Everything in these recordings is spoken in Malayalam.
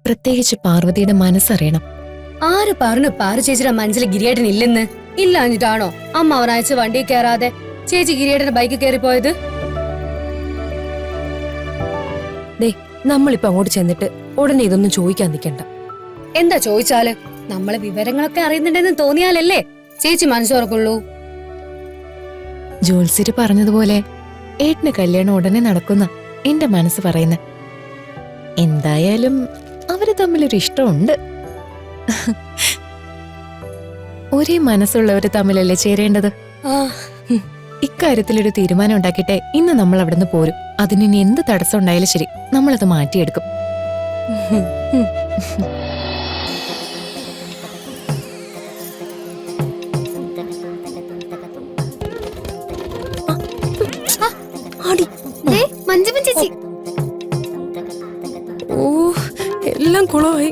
പ്രത്യേകിച്ച് പാർവതിയുടെ മനസ്സറിയണം. ആര് പറഞ്ഞു പാറു ചേച്ചിയുടെ മനസ്സിൽ ഗിരിയേട്ടൻ ഇല്ലെന്ന്? ഇല്ലാഞ്ഞിട്ടാണോ അമ്മ അവനയച്ച് വണ്ടി കയറാതെ ചേച്ചി ഗിരിയേട്ടന്റെ ബൈക്ക് കയറിപ്പോയത്? ദേ, നമ്മളിപ്പോ അങ്ങോട്ട് ചെന്നിട്ട് ഉടനെ ഇതൊന്നും ചോദിക്കാൻ നിൽക്കണ്ട. എന്താ ചോദിച്ചാല്? നമ്മളെ വിവരങ്ങളൊക്കെ അറിയുന്നുണ്ടെന്ന് തോന്നിയാലല്ലേ ചേച്ചി മനസ്സുറക്കുള്ളൂ. ജോത്സ്യര് പറഞ്ഞതുപോലെ ഏട്ടന് കല്യാണം ഉടനെ നടക്കുന്ന എന്റെ മനസ്സ് പറയുന്ന. എന്തായാലും അവര് തമ്മിലൊരു ഇഷ്ടമുണ്ട്. ഒരേ മനസ്സുള്ളവര് തമ്മിലല്ലേ ചേരേണ്ടത്. ഇക്കാര്യത്തിലൊരു തീരുമാനം ഉണ്ടാക്കിട്ടെ ഇന്ന് നമ്മൾ അവിടുന്ന് പോരും. അതിനി എന്ത് തടസ്സം ഉണ്ടായാലും ശരി, നമ്മളത് മാറ്റിയെടുക്കും. ചേച്ചി ഓ, എല്ലാം കുളമായി.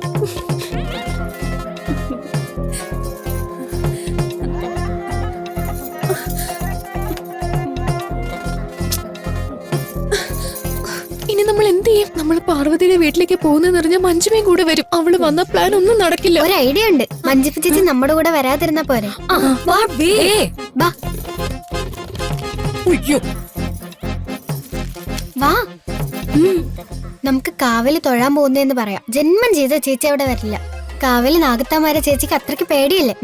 ഇനി നമ്മൾ എന്ത് ചെയ്യും? നമ്മൾ പാർവതിയുടെ വീട്ടിലേക്ക് പോകുന്നറിഞ്ഞ മഞ്ജുമയും കൂടെ വരും. അവള് വന്ന പ്ലാൻ ഒന്നും നടക്കില്ല. ഒരു ഐഡിയ ഉണ്ട്. മഞ്ജു ചേച്ചി നമ്മുടെ കൂടെ വരാതിരുന്ന പോരെ? വാ, നമുക്ക് കാവല് തൊഴാൻ പോകുന്നതെന്ന് പറയാം. ജന്മം ചെയ്ത ചേച്ചി അവിടെ വരില്ല. കാവല് നാഗത്താമാരെ ചേച്ചിക്ക് അത്രയ്ക്ക് പേടിയല്ലേ?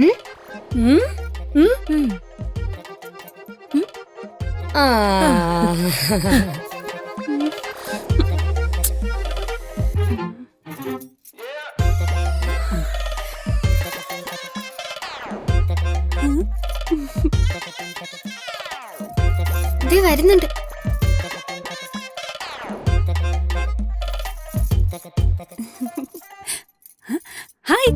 ഇത് വരുന്നുണ്ട്. ഹായ്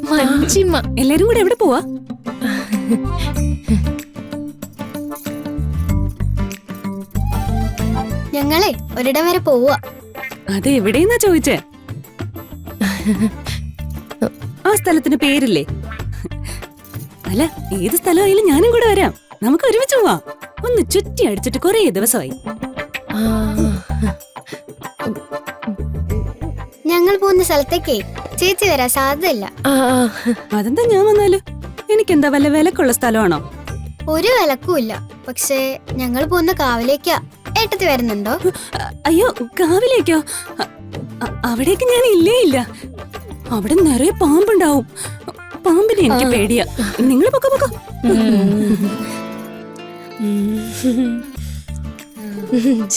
മഞ്ജിമ, എല്ലാരും കൂടെ എവിടെ പോവാ? ഞങ്ങളെ ഒരിടം വരെ പോവാ. അത് എവിടെയെന്നാ ചോദിച്ചേ? ആ സ്ഥലത്തിന് പേരില്ലേ? അല്ല, ഏത് സ്ഥലമായാലും ഞാനും കൂടെ വരാം. നമുക്ക് ഒരുമിച്ച് പോവാം. ഒന്ന് ചുറ്റി അടിച്ചിട്ട് കുറേ ദിവസമായി. ഞങ്ങൾ പോകുന്ന സ്ഥലത്തേക്കേ ചേച്ചി വരാൻ സാധ്യതയില്ല. അതെന്താ ഞാൻ വന്നാല്? എനിക്കെന്താ വല്ല വിലക്കുള്ള സ്ഥലമാണോ? ഒരു വിലക്കും ഇല്ല. പക്ഷേ ഞങ്ങൾ പോകുന്ന കാവിലേക്കാ. ഏട്ടത്തി വരുന്നുണ്ടോ? അയ്യോ, കാവിലേക്കോ? അവിടേക്ക് ഞാൻ ഇല്ലേ ഇല്ല. അവിടെ നിറയെ പാമ്പുണ്ടാവും. പാമ്പിനെ എനിക്ക് പേടിയാ. നിങ്ങൾ പൊക്കോ പൊക്കോ.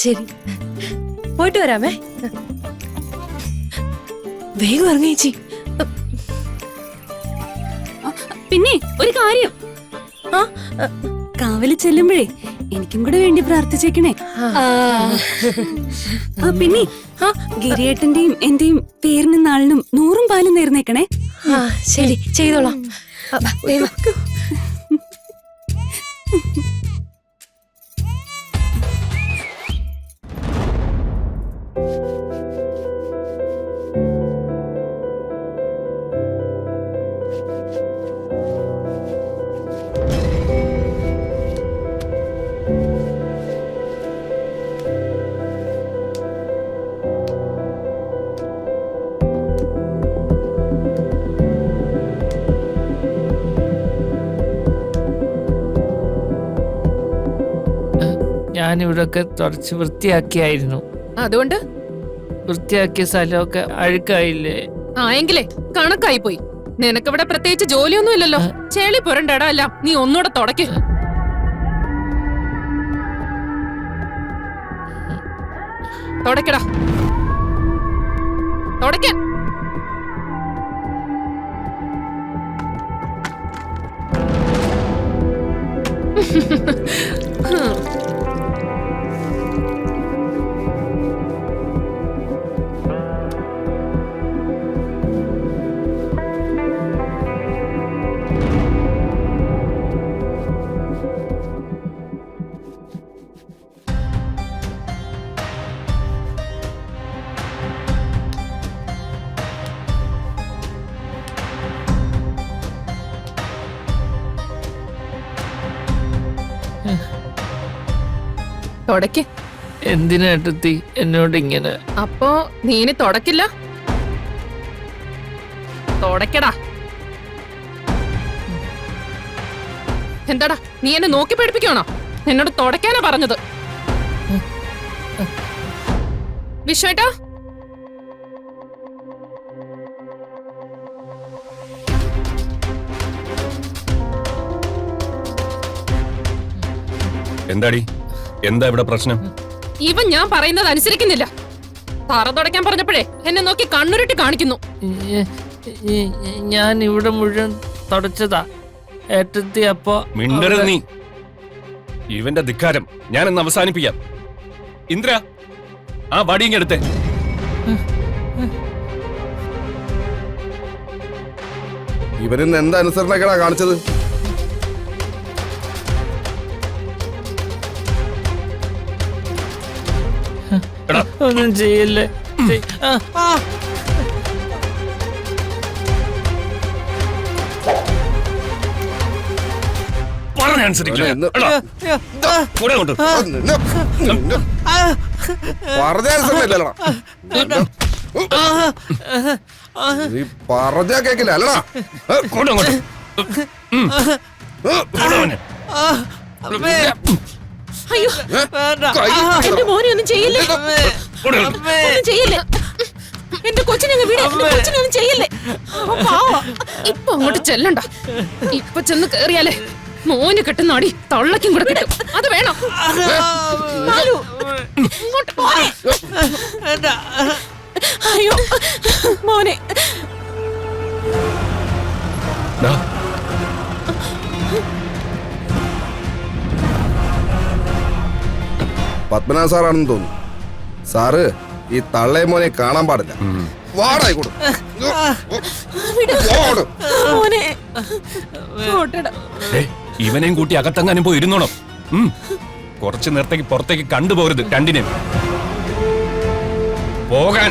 ശരി, പോയിട്ട് വരാമേ. വേഗം ഇറങ്ങി ചേച്ചി. പിന്നെ ഒരു കാര്യം, കാവല് ചെല്ലുമ്പോഴേ എനിക്കും കൂടെ വേണ്ടി പ്രാർത്ഥിച്ചേക്കണേ. പിന്നെ ഗിരിയേട്ടന്റെയും എന്റെയും പേരിനും നാളിനും 100 പാലും നേർന്നേക്കണേ. ശരി, ചെയ്തോളാം. ഞാനിവിടൊക്കെ തുടച്ച് വൃത്തിയാക്കിയായിരുന്നു. അതുകൊണ്ട് വൃത്തിയാക്കിയ സ്ഥലമൊക്കെ അഴുക്കായില്ലേ? ആയെങ്കിലേ കണക്കായി പോയി. നിനക്കിവിടെ പ്രത്യേകിച്ച് ജോലിയൊന്നും ഇല്ലല്ലോ. ചേളി പുരണ്ടടാ എല്ലാം നീ ഒന്നുകൂടെ തുടയ്ക്ക്. തുടക്കടാ, തുടയ്ക്കാൻ. തുടയ്ക്ക്. എന്തിനാ ഏട്ടത്തി എന്നോട് ഇങ്ങനെ? അപ്പോ നീ ഇനി തുടക്കില്ല? തുടക്കടാ. എന്താടാ നീ എന്നെ നോക്കി പേടിപ്പിക്കണോ? എന്നോട് തുടക്കാനാ പറഞ്ഞത്. വിശ്വേട്ടാ, എന്താടി, എന്താ ഇവിടെ പ്രശ്നം? ഇവൻ ഞാൻ പറയുന്നത് അനുസരിക്കുന്നില്ല. തറ തുടയ്ക്കാൻ പറഞ്ഞപ്പോഴേ എന്നെ നോക്കി കണ്ണുരുട്ടി കാണിക്കുന്നു. ഞാൻ ഇവിടെ മുഴുവൻ തുടച്ചതാ. ഏട്ടത്തി അപ്പോ മിണ്ടരുത് നീ. ഇവന്റെ ധിക്കാരം ഞാനൊന്ന് അവസാനിപ്പിക്കാം. ഇന്ദ്ര, ആ വടിയെടുത്തേ. ഇവരിന്ന് എന്താ അനുസരണക്കേടാ കാണിച്ചത്? ഒന്നും ചെയ്യല്ലേ. പറഞ്ഞാ കേക്കില്ല അല്ലടാ. അയ്യോ, എന്റെ മോനെ ഒന്നും ചെയ്യില്ലേ, ഒന്നും ചെയ്യില്ലേ. എന്റെ കൊച്ചിനെ കൊച്ചിനൊന്നും ചെയ്യില്ലേ. ഇപ്പൊ അങ്ങോട്ട് ചെല്ലണ്ട. ഇപ്പൊ ചെന്ന് കേറിയാലേ മോന് കിട്ടുന്ന അടി തള്ളക്കും കൂടെ കിട്ടും. അത് വേണം. അയ്യോ മോനെ. പത്മനാഭ സാറാണെന്ന് തോന്നുന്നു. സാറ് ഈ തള്ളേ മോനെ കാണാൻ പാടില്ല. വാടായിക്കോടും. ഇവനെയും കൂട്ടി അകത്തെങ്ങാനും പോയി ഇരുന്നോണം. കുറച്ചു നേരത്തേക്ക് പുറത്തേക്ക് കണ്ടുപോകരുത് രണ്ടിനെയും. പോകാൻ.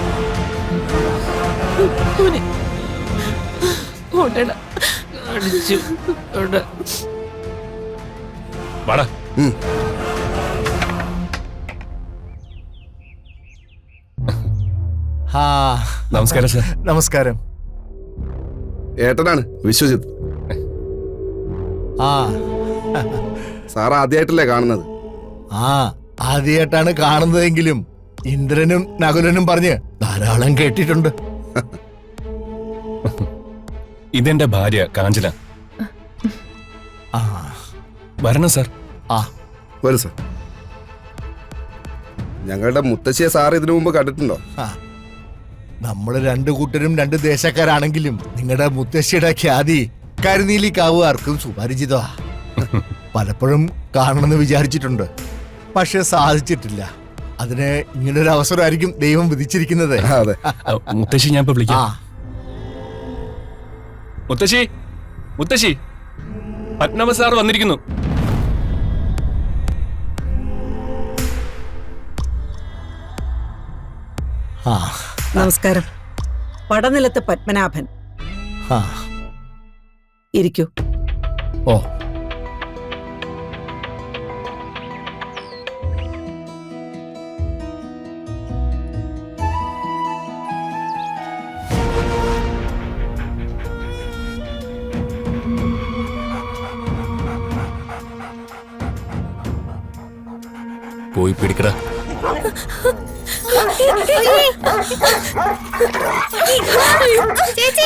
വാടാ. നമസ്കാരം സാർ. നമസ്കാരം. ഏട്ടനാണ് വിശ്വജിത്ത്. ആ സാർ ആദ്യമായിട്ടല്ലേ കാണുന്നത്? ആ ആദ്യമായിട്ടാണ് കാണുന്നതെങ്കിലും ഇന്ദ്രനും നകുലനും പറഞ്ഞ് ധാരാളം കേട്ടിട്ടുണ്ട്. ഇതെന്റെ ഭാര്യ കാഞ്ചന. ആ വരണം സാർ. ആ വരും സാർ. ഞങ്ങളുടെ മുത്തശ്ശിയെ സാർ ഇതിനു മുമ്പ് കണ്ടിട്ടുണ്ടോ? നമ്മള് രണ്ടു കൂട്ടരും രണ്ട് ദേശക്കാരാണെങ്കിലും നിങ്ങളുടെ മുത്തശ്ശിയുടെ ഖ്യാതി കരുനീലിക്കാവുകാർക്കും സുപരിചിതമാ. പലപ്പോഴും കാണണമെന്ന് വിചാരിച്ചിട്ടുണ്ട്, പക്ഷെ സാധിച്ചിട്ടില്ല. അതിന് ഇങ്ങനൊരു അവസരമായിരിക്കും ദൈവം വിധിച്ചിരിക്കുന്നത്. അതെ. മുത്തശ്ശി ഞാൻ ഇപ്പൊ വിളിക്കാം. മുത്തശ്ശി, മുത്തശ്ശി, പത്മനാഭ സാർ വന്നിരിക്കുന്നു. നമസ്കാരം. പടനിലത്ത് പത്മനാഭൻ. ഇരിക്കൂ. ഓ, പോയി പിടിക്കട. ചേച്ചി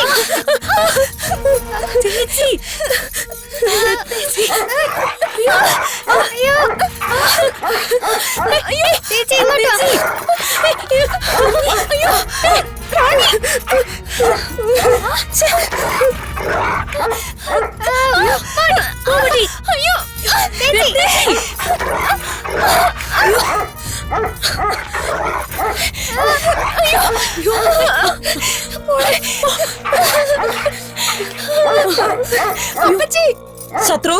ചേച്ചി ശത്രു,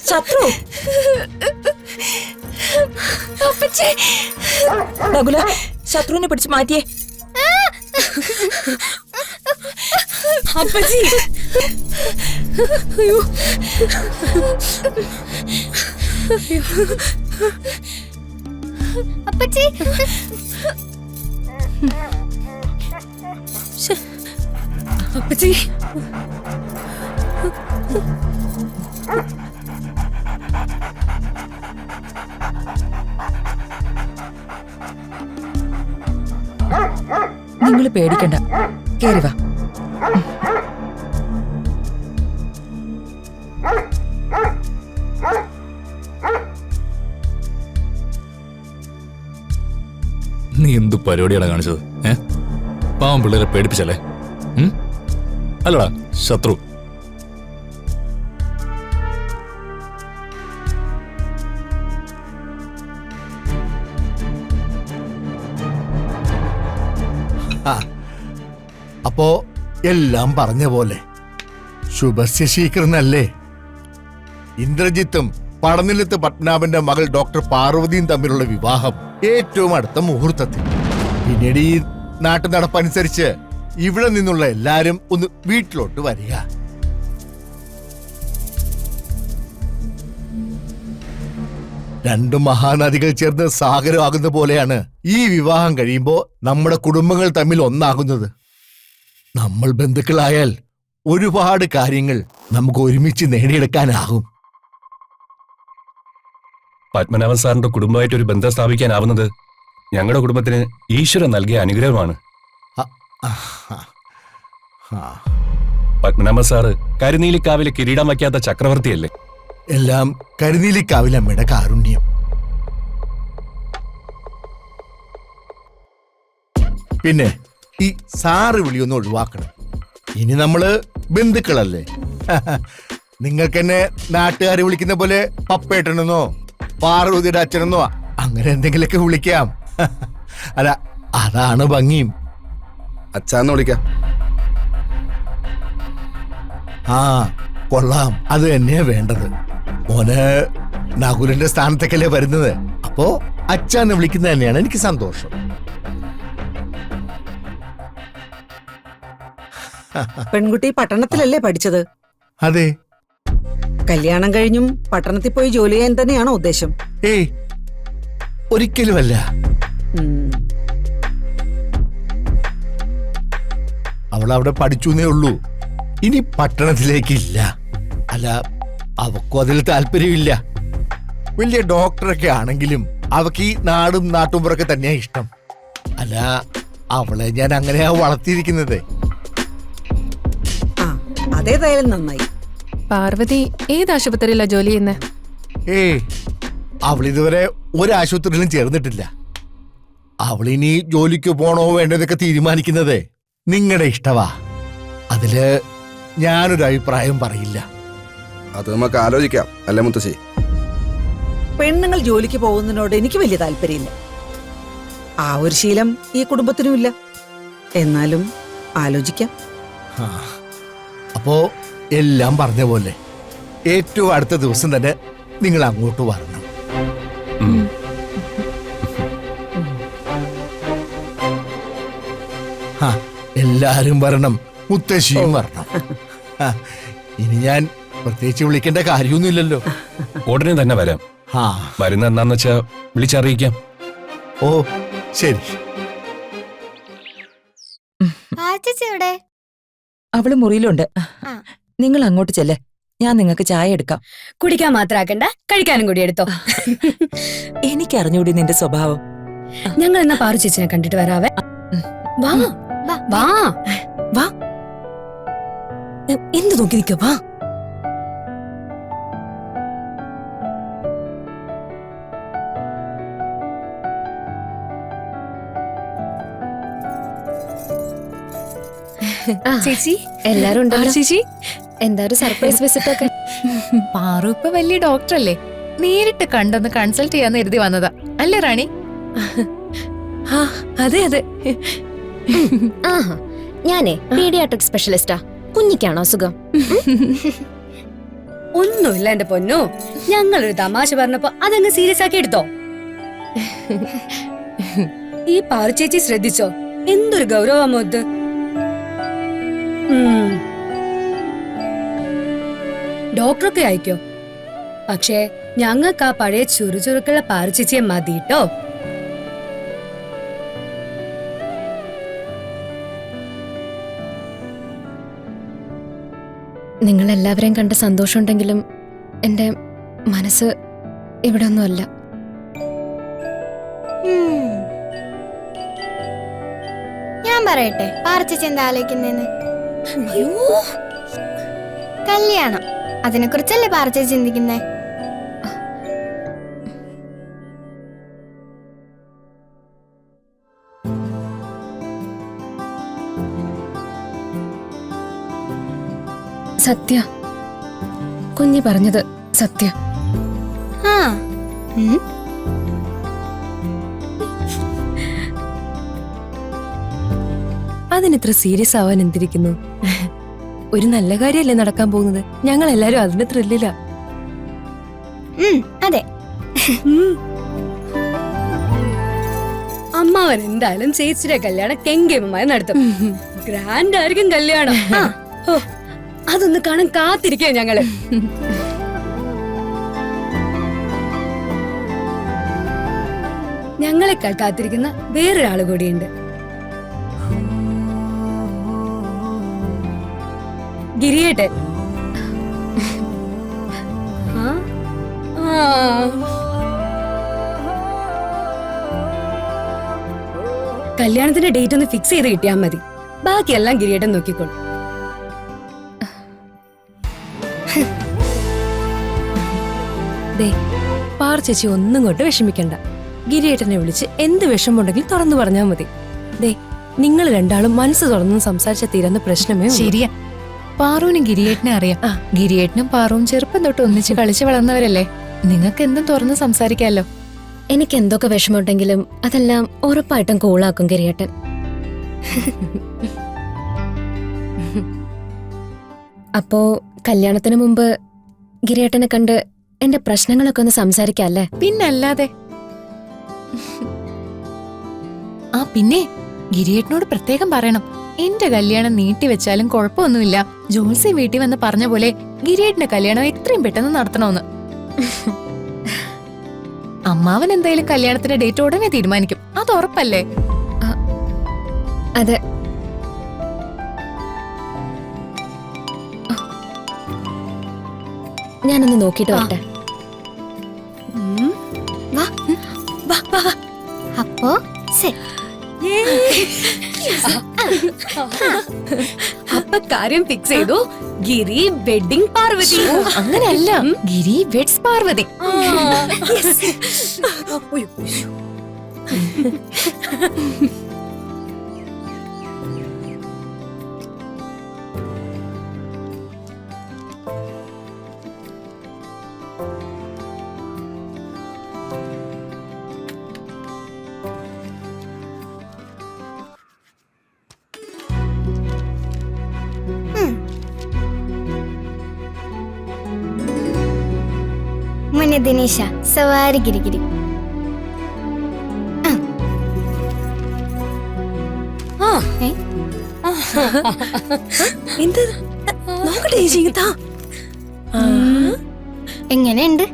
ശത്രു, നകുല, ശത്രുവിനെ പിടിച്ച് മാറ്റിയേ. അപ്പച്ചി, അയ്യോ, അപ്പച്ചി അപ്പച്ചി നിങ്ങൾ പേടിക്കണ്ട, കേറി വാ. നീ എന്ത് പരിപാടിയാണ് കാണിച്ചത്? പാവം പിള്ളേരെ പേടിപ്പിച്ചല്ലേ? അല്ലടാ ശത്രു. അപ്പോ എല്ലാം പറഞ്ഞ പോലെ ശുഭസ്യ ശീഘ്രനല്ലേ? ഇന്ദ്രജിത്തും പടനിലത്ത് പത്മനാഭന്റെ മകൾ ഡോക്ടർ പാർവതിയും തമ്മിലുള്ള വിവാഹം ഏറ്റവും അടുത്ത മുഹൂർത്തത്തിൽ. പിന്നീട് ഈ നാട്ടു നടപ്പനുസരിച്ച് ഇവിടെ നിന്നുള്ള എല്ലാരും ഒന്ന് വീട്ടിലോട്ട് വരിക. രണ്ടു മഹാനദികൾ ചേർന്ന് സാഗരമാകുന്ന പോലെയാണ് ഈ വിവാഹം കഴിയുമ്പോ നമ്മുടെ കുടുംബങ്ങൾ തമ്മിൽ ഒന്നാകുന്നത്. നമ്മൾ ബന്ധുക്കളായാൽ ഒരുപാട് കാര്യങ്ങൾ നമുക്ക് ഒരുമിച്ച് നേടിയെടുക്കാനാകും. പത്മനാഭൻ സാറിന്റെ കുടുംബമായിട്ട് ഒരു ബന്ധം സ്ഥാപിക്കാനാവുന്നത് ഞങ്ങളുടെ കുടുംബത്തിന് ഈശ്വരൻ നൽകിയ അനുഗ്രഹമാണ്. പത്മനാഭൻ സാറ് കരുനീലിക്കാവിലെ കിരീടം വയ്ക്കാത്ത ചക്രവർത്തിയല്ലേ? എല്ലാം കരുനീലിക്കാവിലമ്മയുടെ കാരുണ്യം. പിന്നെ ഈ സാറ് വിളിയൊന്ന് ഒഴിവാക്കണം. ഇനി നമ്മള് ബന്ധുക്കളല്ലേ? നിങ്ങൾക്കെന്നെ നാട്ടുകാരെ വിളിക്കുന്ന പോലെ പപ്പേട്ടനെന്നോ പാർവതിയുടെ അച്ഛനെന്നോ അങ്ങനെ എന്തെങ്കിലുമൊക്കെ വിളിക്കാം. അല്ല, അതാണ് ഭംഗിയും. അച്ഛാന്ന് വിളിക്കാം. ആ കൊള്ളാം, അത് തന്നെയാ വേണ്ടത്. മോന് നകുലന്റെ സ്ഥാനത്തേക്കല്ലേ വരുന്നത്, അപ്പോ അച്ഛന്ന് വിളിക്കുന്നത് തന്നെയാണ് എനിക്ക് സന്തോഷം. പെൺകുട്ടി പട്ടണത്തിലല്ലേ പഠിച്ചത്? അതെ. കല്യാണം കഴിഞ്ഞും പട്ടണത്തിൽ പോയി ജോലി ചെയ്യാൻ തന്നെയാണോ ഉദ്ദേശം? ഏയ്, ഒരിക്കലുമല്ല. അവൾ അവിടെ പഠിച്ചേ ഉള്ളൂ, ഇനി പട്ടണത്തിലേക്കില്ല. അല്ല, അവക്കും അതിൽ താല്പര്യമില്ല. വലിയ ഡോക്ടറൊക്കെ ആണെങ്കിലും അവക്ക് ഈ നാടും നാട്ടുമ്പുറൊക്കെ തന്നെയാ ഇഷ്ടം. അല്ല, അവളെ ഞാൻ അങ്ങനെയാ വളർത്തിയിരിക്കുന്നത്. ആ, അതേതായാലും നന്നായി. പാർവതി ഏത് ആശുപത്രിയിലാ ജോലി ചെയ്യുന്നേ? ഏയ്, അവളിതുവരെ ഒരാശുപത്രിയിലും ചേർന്നിട്ടില്ല. അവളിനി ജോലിക്ക് പോണോ വേണ്ടതൊക്കെ തീരുമാനിക്കുന്നത് നിങ്ങളുടെ ഇഷ്ടവാ. അതില് ഞാനൊരു അഭിപ്രായം പറയില്ല. അത് നമുക്ക് ആലോചിക്കാം, അല്ലേ മുത്തശ്ശി? പെണ്ണുങ്ങൾ ജോലിക്ക് പോകുന്നതിനോട് എനിക്ക് വലിയ താല്പര്യമില്ല. ആ ഒരു ശീലം ഈ കുടുംബത്തിനും ഇല്ല. എന്നാലും ആലോചിക്കാം. അപ്പോ എല്ലാം പറഞ്ഞ പോലെ ഏറ്റവും അടുത്ത ദിവസം തന്നെ നിങ്ങൾ അങ്ങോട്ട് വരണം. എല്ലാരും വരണം, മുത്തശ്ശിയും വരണം. ഇനി ഞാൻ പ്രത്യേകിച്ച് വിളിക്കേണ്ട കാര്യമൊന്നുമില്ലല്ലോ. ഉടനെ തന്നെ വരാം. വരുന്ന എന്താന്ന് വെച്ചാ വിളിച്ചറിയിക്കാം. ഓ ശരി. അവള് മുറിയിലുണ്ട്, നിങ്ങൾ അങ്ങോട്ട് ചെല്ലേ. ഞാൻ നിങ്ങൾക്ക് ചായ എടുക്കാം. കുടിക്കാൻ മാത്രാക്കണ്ട, കഴിക്കാനും കൂടി എടുത്തോ. എനിക്കറിഞ്ഞൂടി നിന്റെ സ്വഭാവം. ഞങ്ങൾ എന്നാ പാറു ചേച്ചിനെ കണ്ടിട്ട് വരാവേ. വാ വാ വാ, എന്ത് നോക്കി നിക്ക? വാ. ചേച്ചി, എല്ലാരും ഉണ്ടല്ലോ. ചേച്ചി, എന്താ ഒരു സർപ്രൈസ് വിസിറ്റ് ഒക്കെ? പാറു ഇപ്പൊ വലിയ ഡോക്ടറല്ലേ, നേരിട്ട് കണ്ടൊന്ന് കൺസൾട്ട് ചെയ്യാന്ന് എഴുതി വന്നതാ അല്ലേ റാണി? അതെ അതെ. ഞാനേ പീഡിയാട്രിക് സ്പെഷ്യലിസ്റ്റാ. കുഞ്ഞിക്കാണോ സുഖം? ഒന്നുമില്ല എന്റെ പൊന്നു, ഞങ്ങളൊരു തമാശ പറഞ്ഞപ്പോ അതങ്ങ് സീരിയസ് ആക്കി എടുത്തോ. ഈ പാറു ചേച്ചി ശ്രദ്ധിച്ചോ, എന്തൊരു ഗൗരവമോ ഇത്. ഡോക്ടറൊക്കെ അയക്കോ, പക്ഷേ ഞങ്ങൾക്ക് ആ പഴയ ചുറുചുറുക്കുള്ള പാറു ചേച്ചിയെ മതി കേട്ടോ. നിങ്ങളെല്ലാവരെയും കണ്ട സന്തോഷമുണ്ടെങ്കിലും എൻ്റെ മനസ്സ് ഇവിടെ ഒന്നുമല്ല. ഞാൻ പറയട്ടെ പാർച്ചേച്ചി എന്താ ആലോചിക്കുന്നേന്ന്? കല്യാണം, അതിനെ കുറിച്ചല്ലേ പാർച്ചേച്ചി ചിന്തിക്കുന്നേ? സത്യ, കുഞ്ഞി പറഞ്ഞത് സത്യ. ആ അതിനിത്ര സീരിയസ് ആവാൻ എന്തിരിക്കുന്നു? ഒരു നല്ല കാര്യമല്ലേ നടക്കാൻ പോകുന്നത്. ഞങ്ങൾ എല്ലാരും അതിന് ത്രില്ലില്ല. അതെ. അമ്മാവൻ എന്തായാലും ചേച്ചിയുടെ കല്യാണം കെങ്കേമമായി നടത്തും. ഗ്രാൻഡ് ആയിരിക്കും കല്യാണം. ഓ, അതൊന്ന് കാണാൻ കാത്തിരിക്കുക ഞങ്ങള്. ഞങ്ങളെക്കാൾ കാത്തിരിക്കുന്ന വേറൊരാള് കൂടിയുണ്ട്. ഗിരിയേട്ടൻ. കല്യാണത്തിന്റെ ഡേറ്റ് ഒന്ന് ഫിക്സ് ചെയ്ത് കിട്ടിയാൽ മതി. ബാക്കിയെല്ലാം ഗിരിയേട്ടൻ നോക്കിക്കോളും. പാർ ചേച്ചി ഒന്നും കൊണ്ട് വിഷമിക്കണ്ട. ഗിരിയേട്ടനെ വിളിച്ച് എന്ത് വിഷമമുണ്ടെങ്കിലും തുറന്നു പറഞ്ഞാൽ മതി. നിങ്ങൾ രണ്ടാളും മനസ്സ് തുറന്ന് സംസാരിച്ച തീരുന്ന പ്രശ്നമേ. ശരിയാ, പാറുവിനും ഗിരിയേട്ടനെ അറിയാം. ഗിരിയേട്ടനും പാറുവും ചെറുപ്പം തൊട്ട് ഒന്നിച്ച് കളിച്ച് വളർന്നവരല്ലേ. നിങ്ങൾക്ക് എന്തും തുറന്ന് സംസാരിക്കാമല്ലോ. എനിക്ക് എന്തൊക്കെ വിഷമമുണ്ടെങ്കിലും അതെല്ലാം ഉറപ്പായിട്ടും കൂളാക്കും ഗിരിയേട്ടൻ. അപ്പോ കല്യാണത്തിന് മുമ്പ് ഗിരിയേട്ടനെ കണ്ട് എന്റെ പ്രശ്നങ്ങളൊക്കെ ഒന്ന് സംസാരിക്കല്ലേ? പിന്നല്ലാതെ. ആ പിന്നെ ഗിരിയേട്ടനോട് പ്രത്യേകം പറയണം, എന്റെ കല്യാണം നീട്ടിവെച്ചാലും കുഴപ്പമൊന്നുമില്ല. ജോൽസി വീട്ടിൽ വന്ന് പറഞ്ഞ പോലെ ഗിരിയേട്ടന്റെ കല്യാണം എത്രയും പെട്ടെന്ന് നടത്തണമെന്ന്. അമ്മാവൻ എന്തായാലും കല്യാണത്തിന്റെ ഡേറ്റ് ഉടനെ തീരുമാനിക്കും. അത് ഉറപ്പല്ലേ? അതെ. ഞാനൊന്ന് നോക്കിട്ട് വരട്ടെ. അപ്പോ അപ്പൊ കാര്യം ഫിക്സ് ചെയ്തു. ഗിരി വെഡിങ് പാർവതി. അങ്ങനെയല്ല, ഗിരി വെഡ്സ് പാർവതി. മുന്നെ ദിനേശ സവാരി ഗിരിഗിരി. എങ്ങനെയുണ്ട്?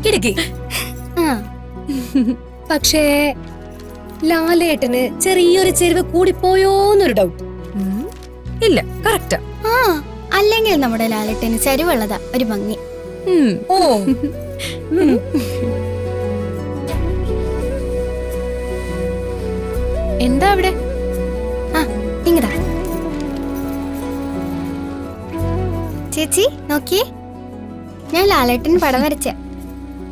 കിടക്കി. പക്ഷേ ലാലേട്ടന് ചെറിയൊരു ചെരുവ് കൂടിപ്പോയോന്നൊരു ഡൗട്ട്. ഇല്ല, കറക്റ്റാ. അല്ലെങ്കിൽ നമ്മുടെ ലാലേട്ടന് ചരിവുള്ളതാ ഒരു ഭംഗി. ഓ, എന്താ അവിടെ? ഇങ്ങതാ ചേച്ചി നോക്കിയേ, ഞാൻ ലാലേട്ടന് പടം വരച്ച.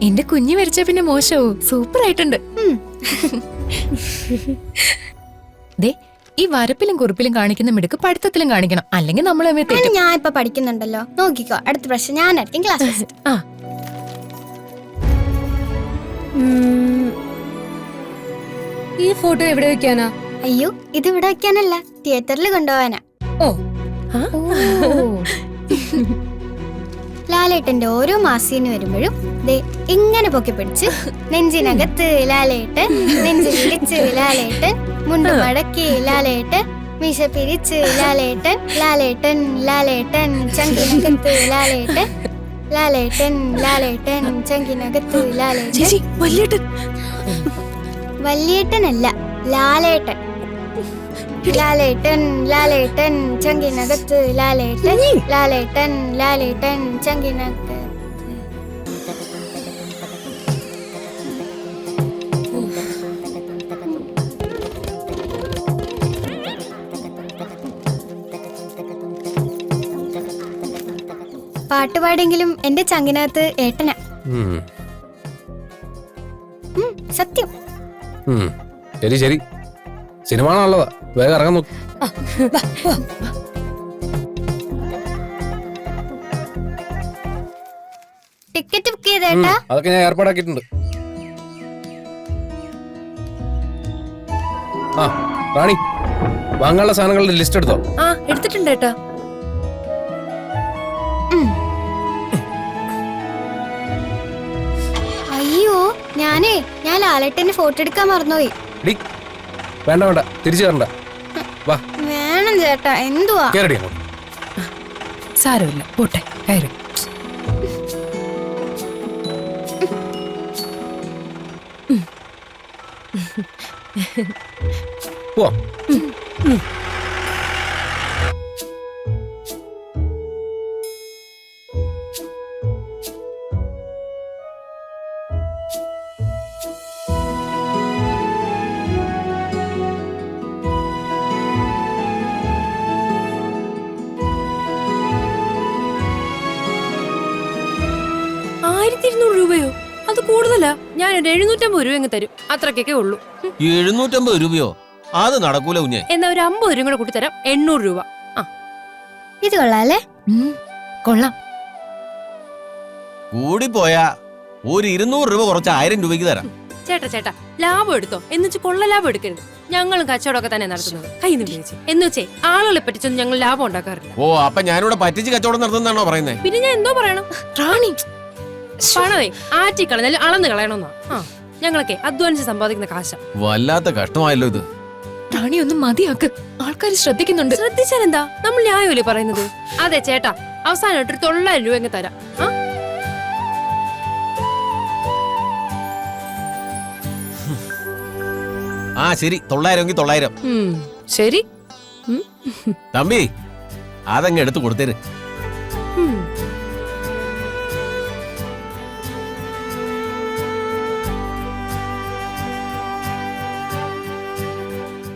എന്റെ കുഞ്ഞി വരച്ച പിന്നെ മോശവും സൂപ്പർ ആയിട്ടുണ്ട്. ദേ, ഈ വരപ്പിലും കുറിപ്പിലും കാണിക്കുന്ന മിടുക്ക് പഠിത്തത്തിലും കാണിക്കണം, അല്ലെങ്കിൽ നമ്മൾ ഞാൻ ഇപ്പൊ പഠിക്കുന്നുണ്ടല്ലോ. നോക്കിക്കോ, അടുത്ത പ്രാവശ്യം ഞാനായിരിക്കും ക്ലാസ് ഫസ്റ്റ്. ഈ ഫോട്ടോ എവിടെ വെക്കാനാ? അയ്യോ, ഇത് ഇവിടെ വെക്കാനല്ല, തിയേറ്ററിൽ കൊണ്ടുപോവാനാ. ഓ, ലാലേട്ടന്റെ ഓരോ മാസീന് വരുമ്പോഴും ദേ ഇങ്ങനെ പൊക്കി പിടിച്ച് നെഞ്ചിനകത്ത് ലാലേട്ടൻ, നെഞ്ചു പിടിച്ച് ലാലേട്ടൻ, മുണ്ട് മടക്കി ലാലേട്ടൻ, മീശ പിരിച്ച് ലാലേട്ടൻ, ലാലേട്ടൻ ലാലേട്ടൻ ചങ്കിനകത്ത് ലാലേട്ടൻ, ലാലേട്ടൻ ലാലേട്ടൻ ചങ്കിനകത്ത് ലാലേട്ടൻ. വല്യേട്ടൻ. വല്യേട്ടനല്ല, ലാലേട്ടൻ. ലാലേട്ടൻ ലാലേട്ടൻ ചങ്കിനകത്ത് ലാലേട്ടൻ ലാലേട്ടൻ ലാലേട്ടൻ ചങ്കിനകത്ത്. പാട്ടുപാടെങ്കിലും എന്റെ ചങ്കിനകത്ത് ഏട്ടനാ. സത്യം. ശരി ശരി, സിനിമ നല്ലതാ, വേഗം ഇറങ്ങാൻ നോക്ക്. ടിക്കറ്റ് ബുക്ക് ചെയ്തേട്ടാ? അതൊക്കെ ഞാൻ ഏർപ്പാടാക്കിയിട്ടുണ്ട്. ആ റാണി, വാങ്ങാനുള്ള സാധനങ്ങളുടെ ലിസ്റ്റ് എടുത്തോ? ആ എടുത്തിട്ടുണ്ട് ഏട്ടാ. അയ്യോ, ഞാൻ ലാലേട്ടന്റെ ഫോട്ടോ എടുക്കാൻ മറന്നുപോയി. വേണ്ട വേണ്ട, തിരിച്ചു കയറണ്ട. വാ വേണം ചേട്ടാ, എന്തുവാ? കേറടി. സാരമില്ല, പോട്ടെ, കയറി. പോവാം. രൂപയോ? അത് കൂടുതലാ. ഞാൻ 750 രൂപ അങ്ങ് തരും, അത്രക്കൊക്കെ ഉള്ളൂ. 750 രൂപയോ? അത് നടക്കൂല കുഞ്ഞെ. എന്നാ ഒരു 50 രൂപ കൂടെ കൂട്ടി തരാം, 800 രൂപ. ഇത് കൊള്ളാല്ലേ? കൊള്ളാം. കൂടിപ്പോയാ ഒരു 200 രൂപ കുറച്ച് 1000 രൂപയ്ക്ക് തരാം. ചേട്ടാ ലാഭം എടുത്തോ, എന്നുവെച്ച് കൊള്ള ലാഭം എടുക്കരുത്. ഞങ്ങളും കച്ചവടമൊക്കെ തന്നെ നടത്തുന്നത്. കൈ നിന്ന് എന്നുവെച്ചേ ആളുകളെ പറ്റിച്ചൊന്നും ഞങ്ങൾ ലാഭം ഉണ്ടാക്കാറില്ല. ഓ, അപ്പൊ ഞാനിവിടെ പറ്റിച്ച് കച്ചവടം നടത്തുന്നതാണോ പറയുന്നത്? പിന്നെ ഞാൻ എന്തോ പറയണം? റാണി, പണമേ ആറ്റിക്കളഞ്ഞാലും അളന്ന് കളയണമെന്നാ. ഞങ്ങളൊക്കെ അധ്വാനിച്ച് സമ്പാദിക്കുന്ന കാശ. വല്ലാത്ത കഷ്ടമായല്ലോ ഇത്. റാണി ഒന്ന് മതിയാക്ക്, ആൾക്കാർ ശ്രദ്ധിക്കുന്നുണ്ട്. ശ്രദ്ധിച്ചാൽ എന്താ, നമ്മൾ ന്യായമല്ലേ പറയുന്നത്? അതെ ചേട്ടാ, അവസാനമായിട്ട് ഒരു 900 രൂപ അങ്ങ് തരാം. ആ ശരി, 900 എങ്കിൽ 900. ശരി തമ്പി, അതങ്ങ് എടുത്തു കൊടുത്തേര്.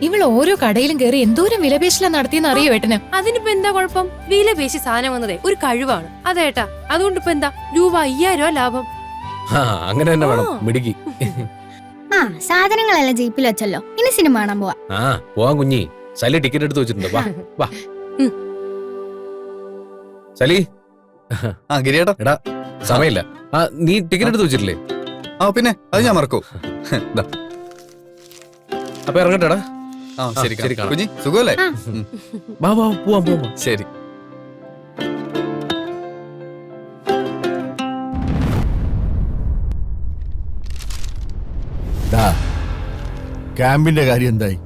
ഇവൾ ഓരോ കടയിലും കയറി എന്തോരം വിലപേശല നടത്തിയെന്ന് അറിയോ ഏട്ടന്? അതിനിപ്പോ എന്താ കുഴപ്പം? വില പേശി സാധനം വന്നതേ ഒരു കഴിവാണ്. അതേട്ടാ, അതുകൊണ്ട് ഇപ്പൊ എന്താ, രൂപ 5000 ലാഭം. അങ്ങനെ തന്നെ വേണം, മിടുക്കി. ആ, സാധനങ്ങളെല്ലാം ജീപ്പിൽ വെച്ചല്ലോ, ഇനി സിനിമ കാണാൻ പോവാ. ആ പോവാൻ കുഞ്ഞി. സലി ടിക്കറ്റ് എടുത്ത് വെച്ചിട്ടുണ്ട്. വാ വാ സലി. ഗിരിയേട്ടാ. എടാ സമയമില്ല. ആ നീ ടിക്കറ്റ് എടുത്ത് വെച്ചിട്ടില്ലേ? ആ പിന്നെ, അത് ഞാൻ മറക്കൂ. അപ്പൊ ഇറങ്ങട്ടെടാ. ശരി ശരി, കാണാം. കുഞ്ഞി സുഖമല്ലേ? വാ വാ, പോവാം പോവാം. ശരി. ക്യാമ്പിന്റെ കാര്യം എന്തായി?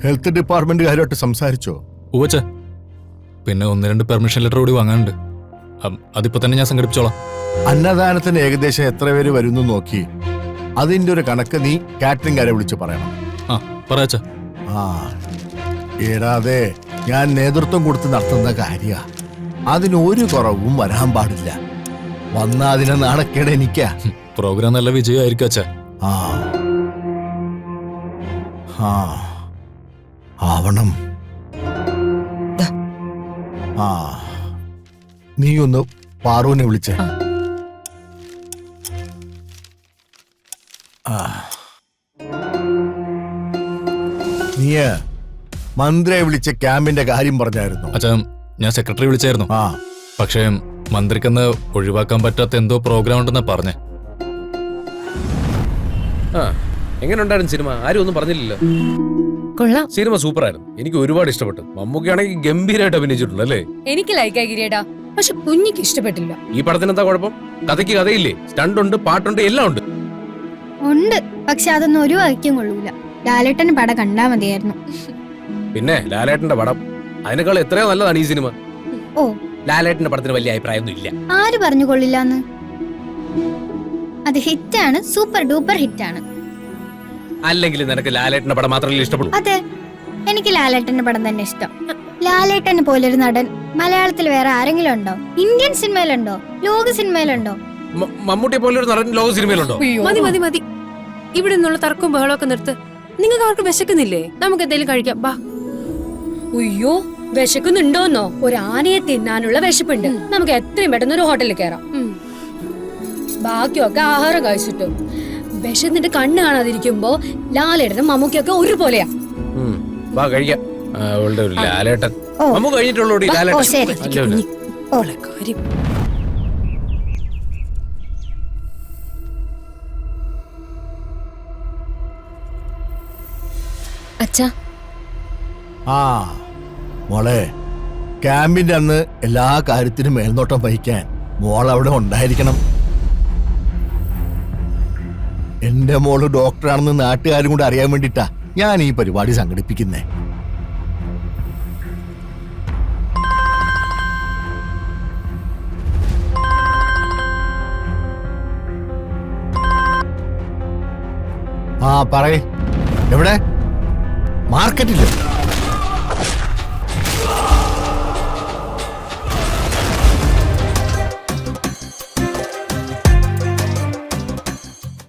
ഹെൽത്ത് ഡിപ്പാർട്ട്മെന്റുകാരുമായിട്ട് സംസാരിച്ചോ? ഉവച്ച, പിന്നെ 1-2 പെർമിഷൻ ലെറ്റർ കൂടി വാങ്ങാനുണ്ട്. അതിപ്പോ തന്നെ ഞാൻ സംഘടിപ്പിച്ചോളാം. അന്നദാനത്തിന് ഏകദേശം എത്ര പേര് വരുന്നു നോക്കി അതിന്റെ ഒരു കണക്ക് നീ കാറ്ററിംഗുകാരെ വിളിച്ച് പറയണം. ആ പറയാച്ച. ആ ഏടാതെ ഞാൻ നേതൃത്വം കൊടുത്ത് നടത്തുന്ന കാര്യ, അതിനൊരു കുറവും വരാൻ പാടില്ല. വന്നാ അതിനെ നാണക്കേട് എനിക്കാ. പ്രോഗ്രാം നല്ല വിജയമായിരിക്കും അച്ഛാ. ആ ആ ആവണം. ആ നീ ഒന്ന് പാറുവിനെ വിളിച്ചേ. നീ മന്ത്രിയെ വിളിച്ച ക്യാമ്പിന്റെ കാര്യം പറഞ്ഞായിരുന്നു? അച്ഛാ, ഞാൻ സെക്രട്ടറി വിളിച്ചായിരുന്നു. ആ പക്ഷേ മന്ത്രിക്കെന്ന് ഒഴിവാക്കാൻ പറ്റാത്ത എന്തോ പ്രോഗ്രാം ഉണ്ടെന്നാ പറഞ്ഞേ. ആ എങ്ങനെ ഉണ്ടായിരുന്നു സിനിമ? ആരും ഒന്നും പറഞ്ഞില്ലല്ലോ. കൊള്ളാം. സിനിമ സൂപ്പർ ആയിരുന്നു, എനിക്ക് ഒരുപാട് ഇഷ്ടപ്പെട്ടു. മമ്മൂക്കയാണെങ്കിൽ ഗംഭീരമായിട്ട് അഭിനയിച്ചിട്ടുണ്ട് അല്ലേ? എനിക്ക് ലൈക്കായി ഗിരിയേട്ടാ, പക്ഷെ കുഞ്ഞിക്ക് ഇഷ്ടപ്പെട്ടില്ല. ഈ പടത്തിന് എന്താ കുഴപ്പം? കഥയ്ക്ക് കഥയില്ലേ, സ്റ്റണ്ട് ഉണ്ട്, പാട്ടുണ്ട്, എല്ലാം ഉണ്ട്. ഉണ്ട്, പക്ഷെ അതൊന്നും ഒരു വഴിക്കും കൊള്ളൂല. ലാലേട്ടന് പടം കണ്ടാ മതിയായിരുന്നു. പിന്നെ ലാലേട്ടന്റെ പടം അതിനേക്കാൾ എത്രയോ നല്ലതാണ് ഈ സിനിമ. ഓ, ലാലേട്ടന്റെ പടത്തിന് വലിയ അഭിപ്രായമൊന്നും ഇല്ല. ആര് പറഞ്ഞു കൊള്ളില്ലാന്ന്? അത് ഹിറ്റാണ്, സൂപ്പർ ഡൂപ്പർ ഹിറ്റാണ്. അല്ലെങ്കിൽ നിനക്ക് ലാലേട്ടന്റെ പടം മാത്രമല്ലേ ഇഷ്ടപ്പെടൂ? അതെ, എനിക്ക് ലാലേട്ടന്റെ പടം തന്നെ ഇഷ്ടം. ലാലേട്ടന് പോലൊരു നടൻ മലയാളത്തിൽ വേറെ ആരെങ്കിലും ഉണ്ടോ? ഇന്ത്യൻ സിനിമയിലുണ്ടോ? ലോക സിനിമയിലുണ്ടോ? മമ്മൂട്ടിയെ പോലൊരു നടൻ ലോക സിനിമയിലുണ്ടോ? മതി മതി മതി, ഇവിടെ നിന്നുള്ള തർക്കവും ബഹളമൊക്കെ നിർത്ത്. നിങ്ങൾക്ക് അവർക്ക് വിശക്കുന്നില്ലേ? നമുക്ക് എന്തെങ്കിലും കഴിക്കാം, ബാ. അയ്യോ, വിശക്കുന്നുണ്ടോന്നോ? ഒരു ആനയെ തിന്നാനുള്ള വിശപ്പുണ്ട്. നമുക്ക് എത്രയും പെട്ടെന്ന് ഒരു ഹോട്ടലിൽ കയറാം. ബാക്കിയൊക്കെ ആഹാരം കഴിച്ചിട്ടു. വിശന്നിട്ട് കണ്ണ് കാണാതിരിക്കുമ്പോ ലാലേട്ടനും മമ്മൂക്കൊക്കെ ഒരുപോലെയാ. വാ കഴിക്കാം. അവളുടെ ഒരു ലാലേട്ടൻ ഓ. മമ്മു കഴിഞ്ഞിട്ടുള്ളൂ ഓ, ലാലേട്ടൻ. ശരി. അല്ല, അല്ല. ഓളെ കാര്യം. അച്ഛാ, ആ മോളെ, ക്യാമ്പിന്റെ അന്ന് എല്ലാ കാര്യത്തിനും മേൽനോട്ടം വഹിക്കാൻ മോൾ അവിടെ ഉണ്ടായിരിക്കണം. എന്റെ മോള് ഡോക്ടറാണെന്ന് നാട്ടുകാരും കൂടെ അറിയാൻ വേണ്ടിട്ടാ ഞാൻ ഈ പരിപാടി സംഘടിപ്പിക്കുന്നേ. ആ പറയേ, എവിടെ? മാർക്കറ്റില്?